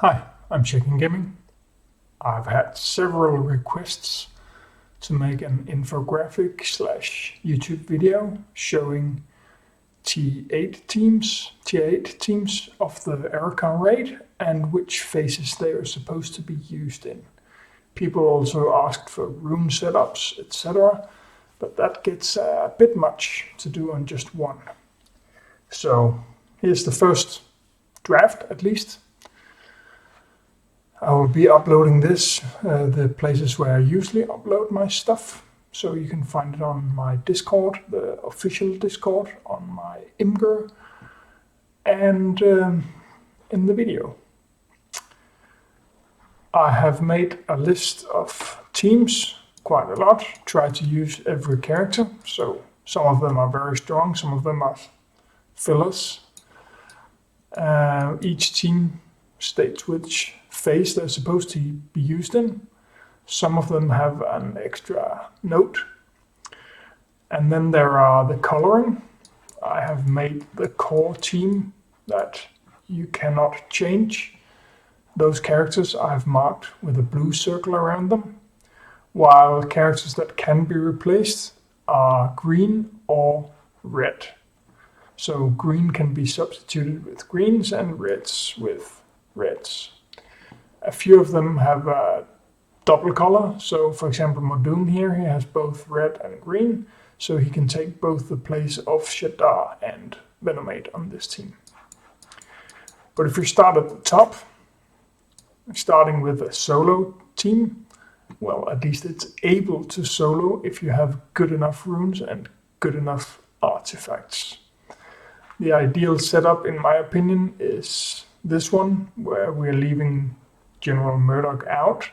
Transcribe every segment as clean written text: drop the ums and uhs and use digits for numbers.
Hi, I'm Gaming. I've had several requests to make an infographic slash YouTube video showing tier 8 teams of the Erochar raid and which phases they are supposed to be used in. People also asked for room setups, etc., but that gets a bit much to do on just one. So here's the first draft, at least. I will be uploading this, the places where I usually upload my stuff. So you can find it on my Discord, the official Discord, on my Imgur, and in the video. I have made a list of teams, quite a lot, try to use every character. So some of them are very strong, some of them are fillers. Each team states which phase they're supposed to be used in. Some of them have an extra note. And then there are the coloring. I have made the core team that you cannot change. Those characters I've marked with a blue circle around them, while characters that can be replaced are green or red. So green can be substituted with greens and reds with reds. A few of them have a double color. So for example, Modun here, he has both red and green. So he can take both the place of Shadar and Venomate on this team. But if you start at the top, starting with a solo team, well, at least it's able to solo if you have good enough runes and good enough artifacts. The ideal setup, in my opinion, is this one, where we're leaving General Murdoch out.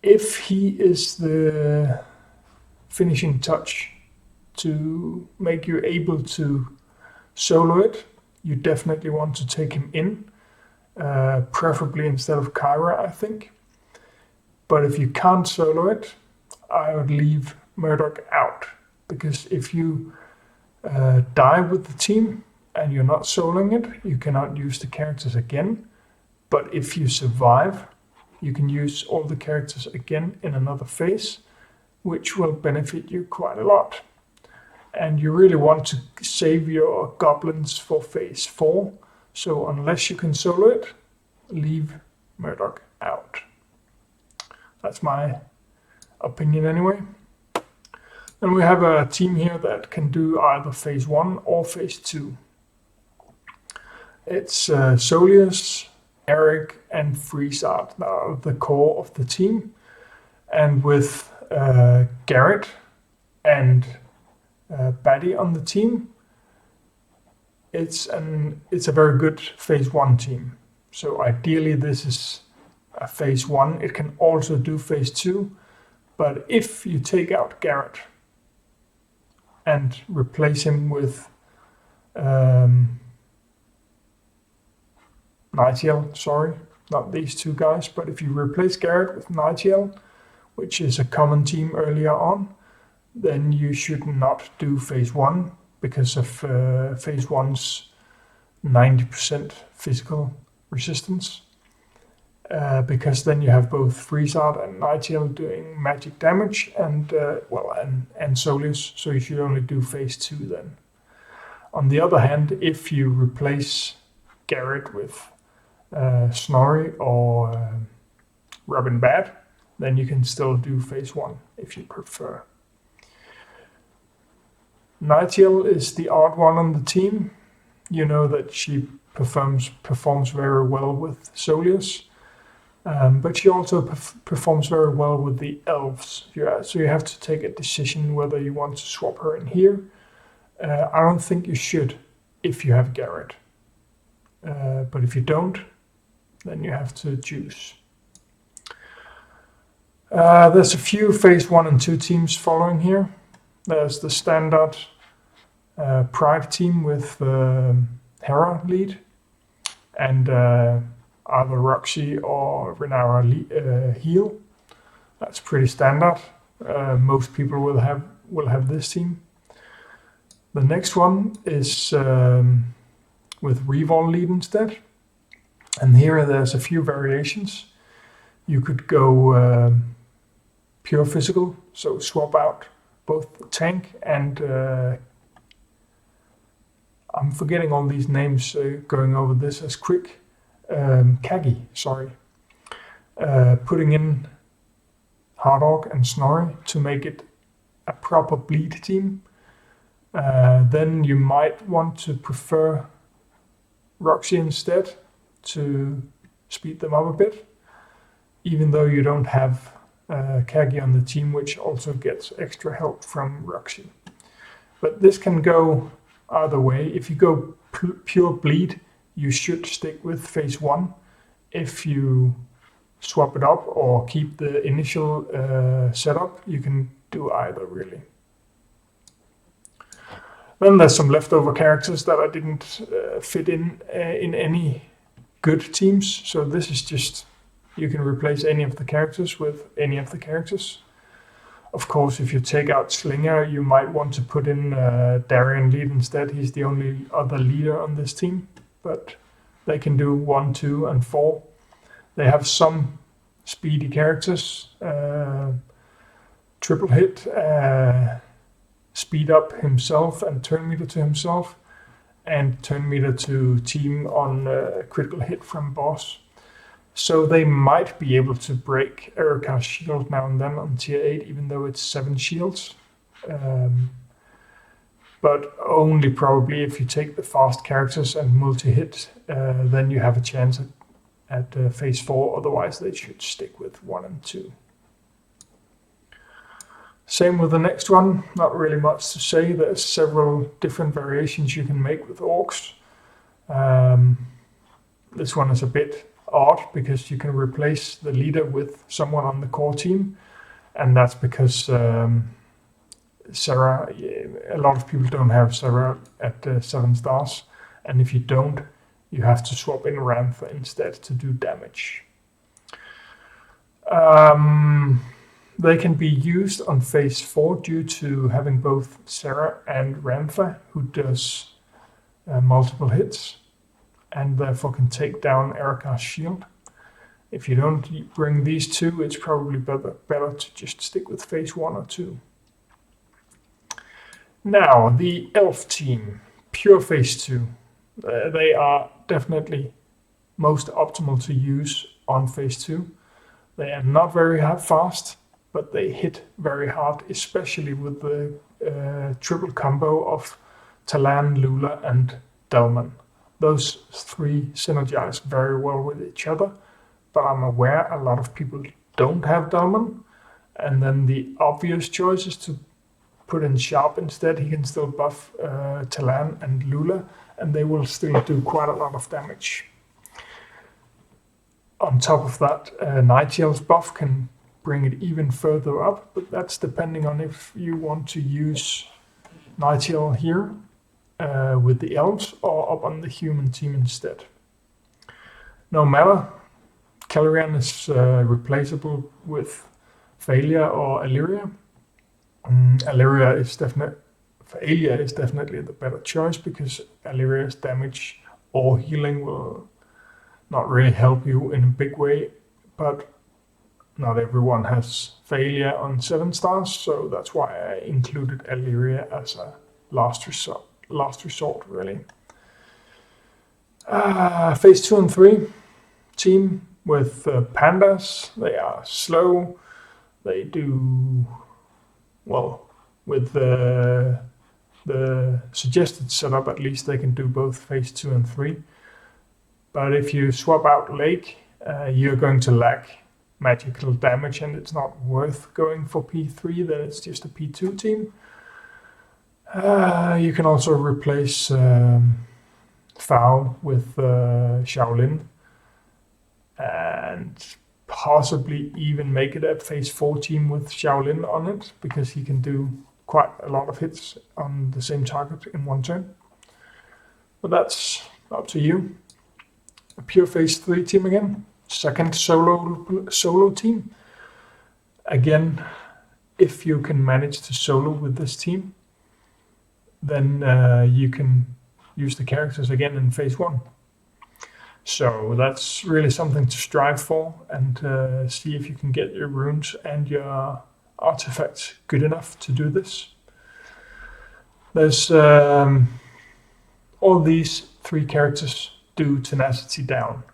If he is the finishing touch to make you able to solo it, you definitely want to take him in, preferably instead of Kyra, I think. But if you can't solo it, I would leave Murdoch out, because if you die with the team and you're not soloing it, you cannot use the characters again. But if you survive, you can use all the characters again in another phase, which will benefit you quite a lot. And you really want to save your goblins for phase 4. So unless you can solo it, leave Murdoch out. That's my opinion anyway. Then we have a team here that can do either phase 1 or phase 2. It's Solius, Eric and Freezard are the core of the team. And with Garrett and Batty on the team, it's a very good phase 1 team. So ideally this is a phase 1. It can also do phase 2. But if you take out Garrett and replace him with Nightiel, sorry, not these two guys, but if you replace Garrett with Nightiel, which is a common team earlier on, then you should not do phase 1 because of phase 1's 90% physical resistance. Because then you have both Freezard and Nightiel doing magic damage and Solius, so you should only do phase 2 then. On the other hand, if you replace Garrett with Snorri or Robin Bad, then you can still do phase 1 if you prefer. Nightiel is the odd one on the team. You know that she performs very well with Solius, but she also performs very well with the elves. Yeah, so you have to take a decision whether you want to swap her in here. I don't think you should if you have Garrett. But if you don't, then you have to choose. There's a few phase 1 and 2 teams following here. There's the standard Pride team with Hera lead, and either Roxy or Renara heal. That's pretty standard. Most people will have this team. The next one is with Revol lead instead. And here there's a few variations. You could go pure physical, so swap out both the tank and I'm forgetting all these names going over this as quick. Kagi, sorry. Putting in Hardork and Snorri to make it a proper bleed team. Then you might want to prefer Roxy instead to speed them up a bit, even though you don't have Kagi on the team, which also gets extra help from Roxy. But this can go either way. If you go pure bleed, you should stick with phase 1. If you swap it up or keep the initial setup, you can do either really. Then there's some leftover characters that I didn't fit in any good teams. So this is just, you can replace any of the characters with any of the characters. Of course, if you take out Slinger, you might want to put in Darian lead instead. He's the only other leader on this team, but they can do 1, 2, and 4. They have some speedy characters, triple hit, speed up himself and turn meter to himself, and turn meter to team on critical hit from boss. So they might be able to break Erochar's shield now and then on tier 8, even though it's 7 shields. But only probably if you take the fast characters and multi-hit, then you have a chance at phase 4, otherwise they should stick with 1 and 2. Same with the next one, not really much to say. There's several different variations you can make with orcs. This one is a bit odd because you can replace the leader with someone on the core team, and that's because Sarah, a lot of people don't have Sarah at 7 stars, and if you don't, you have to swap in Rantha instead to do damage. They can be used on phase 4 due to having both Sarah and Rantha, who does multiple hits, and therefore can take down Erochar's shield. If you don't bring these two, it's probably better to just stick with phase 1 or 2. Now, the elf team, pure phase 2. They are definitely most optimal to use on phase 2. They are not very fast, but they hit very hard, especially with the triple combo of Talan, Lula, and Delman. Those 3 synergize very well with each other, but I'm aware a lot of people don't have Delman, and then the obvious choice is to put in Sharp instead. He can still buff Talan and Lula, and they will still do quite a lot of damage. On top of that, Nightshell's buff can bring it even further up, but that's depending on if you want to use Nightshell here with the elves or up on the human team instead. No matter, Calrian is replaceable with Failure or Illyria. Illyria is definitely the better choice because Illyria's damage or healing will not really help you in a big way, but not everyone has Failure on 7 stars, so that's why I included Illyria as a last resort really. Phase 2 and 3 team with Pandas. They are slow. They do well with the suggested setup. At least they can do both phase 2 and 3. But if you swap out Lake, you're going to lack magical damage, and it's not worth going for P3. Then it's just a P2 team. You can also replace Fao with Shaolin, and possibly even make it a phase 4 team with Shaolin on it, because he can do quite a lot of hits on the same target in one turn. But that's up to you. A pure phase 3 team again. Second solo team. Again, if you can manage to solo with this team, then you can use the characters again in phase 1. So that's really something to strive for, and see if you can get your runes and your artifacts good enough to do this. There's all these 3 characters do tenacity down.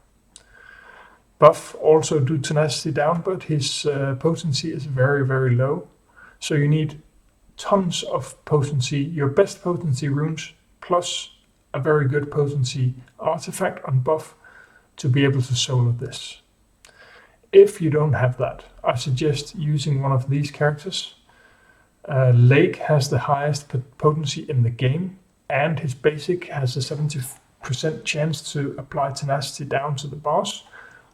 Buff also do tenacity down, but his potency is very, very low. So you need tons of potency, your best potency runes, plus a very good potency artifact on buff to be able to solo this. If you don't have that, I suggest using one of these characters. Lake has the highest potency in the game, and his basic has a 70% chance to apply tenacity down to the boss,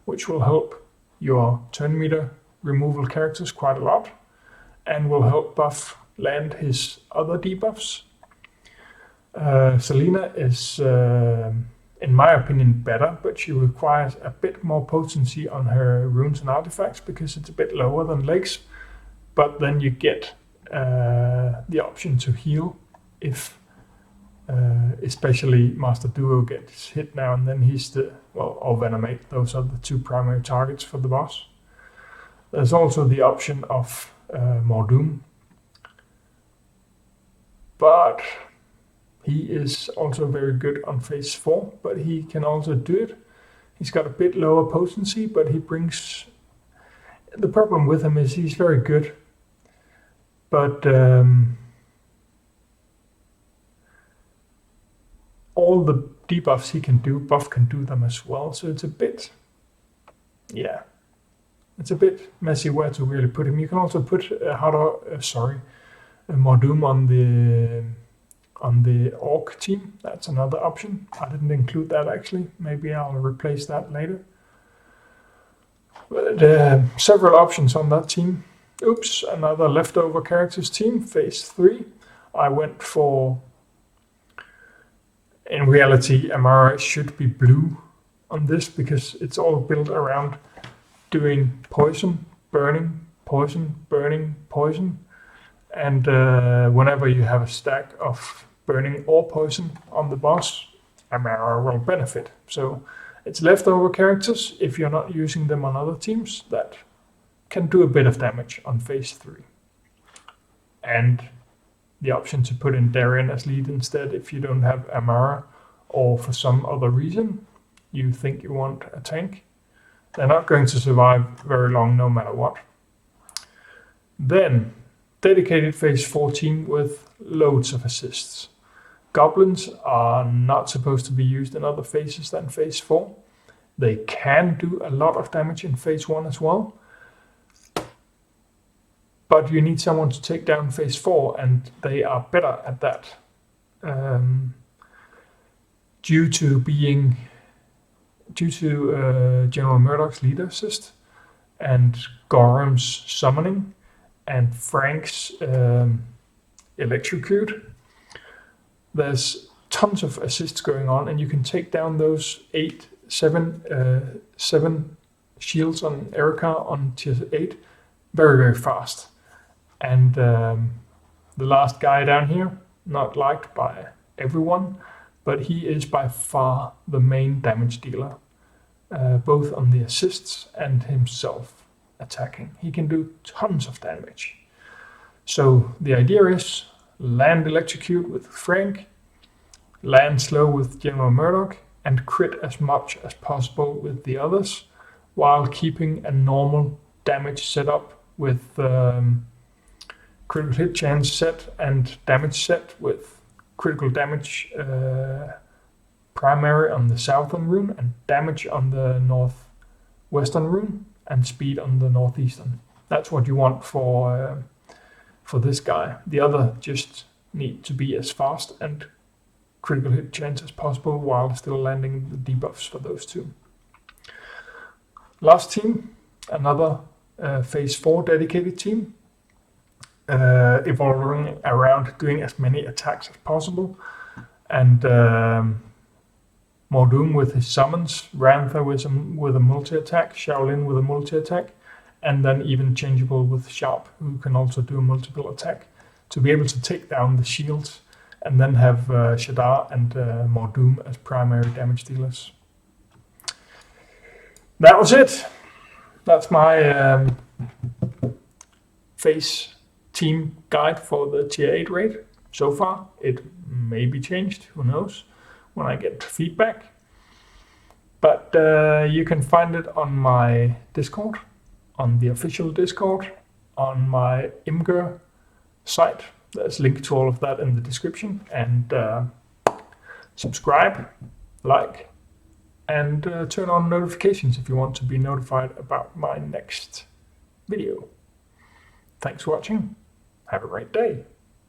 which will help your turn meter removal characters quite a lot, and will help buff land his other debuffs. Selena is, in my opinion, better, but she requires a bit more potency on her runes and artifacts because it's a bit lower than Lake's, but then you get the option to heal if especially Master Duo gets hit now and then. He's the, well, or Venomate, those are the 2 primary targets for the boss. There's also the option of more Doom, but he is also very good on phase 4, but he can also do it. He's got a bit lower potency, but he brings... The problem with him is he's very good, but all the debuffs he can do, buff can do them as well. So it's a bit, yeah, it's a bit messy where to really put him. You can also put Mordoom on the Orc team. That's another option. I didn't include that actually. Maybe I'll replace that later. But several options on that team. Oops, another leftover characters team, phase 3. I went for, in reality, Amara should be blue on this because it's all built around doing poison, burning, poison, burning, poison. And whenever you have a stack of burning or poison on the boss, Amara will benefit. So it's leftover characters, if you're not using them on other teams, that can do a bit of damage on phase 3. And the option to put in Darien as lead instead if you don't have Amara, or for some other reason you think you want a tank. They're not going to survive very long no matter what. Then, dedicated phase 4 team with loads of assists. Goblins are not supposed to be used in other phases than phase 4. They can do a lot of damage in phase 1 as well, but you need someone to take down phase 4, and they are better at that. Due to General Murdoch's leader assist, and Gorham's summoning, and Frank's electrocute, there's tons of assists going on, and you can take down those 7 shields on Erochar on tier 8 very, very fast. And the last guy down here, not liked by everyone, but he is by far the main damage dealer, both on the assists and himself attacking. He can do tons of damage. So the idea is land electrocute with Frank, land slow with General Murdoch, and crit as much as possible with the others, while keeping a normal damage setup with critical hit chance set and damage set with critical damage primary on the southern rune and damage on the northwestern rune and speed on the northeastern. That's what you want for this guy. The other just need to be as fast and critical hit chance as possible while still landing the debuffs for those two. Last team, another phase 4 dedicated team, evolving around doing as many attacks as possible, and Mordoom with his summons, Rantha with a multi-attack, Shaolin with a multi-attack, and then even changeable with Sharp, who can also do a multiple attack, to be able to take down the shields, and then have Shadar and Mordoom as primary damage dealers. that was it. That's my face team guide for the tier 8 raid. So far, it may be changed, who knows, when I get feedback. But you can find it on my Discord, on the official Discord, on my Imgur site. There's a link to all of that in the description. And subscribe, like, and turn on notifications if you want to be notified about my next video. Thanks for watching. Have a great day.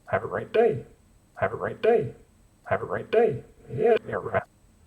Have a great day. Have a great day. Have a great day. Yeah.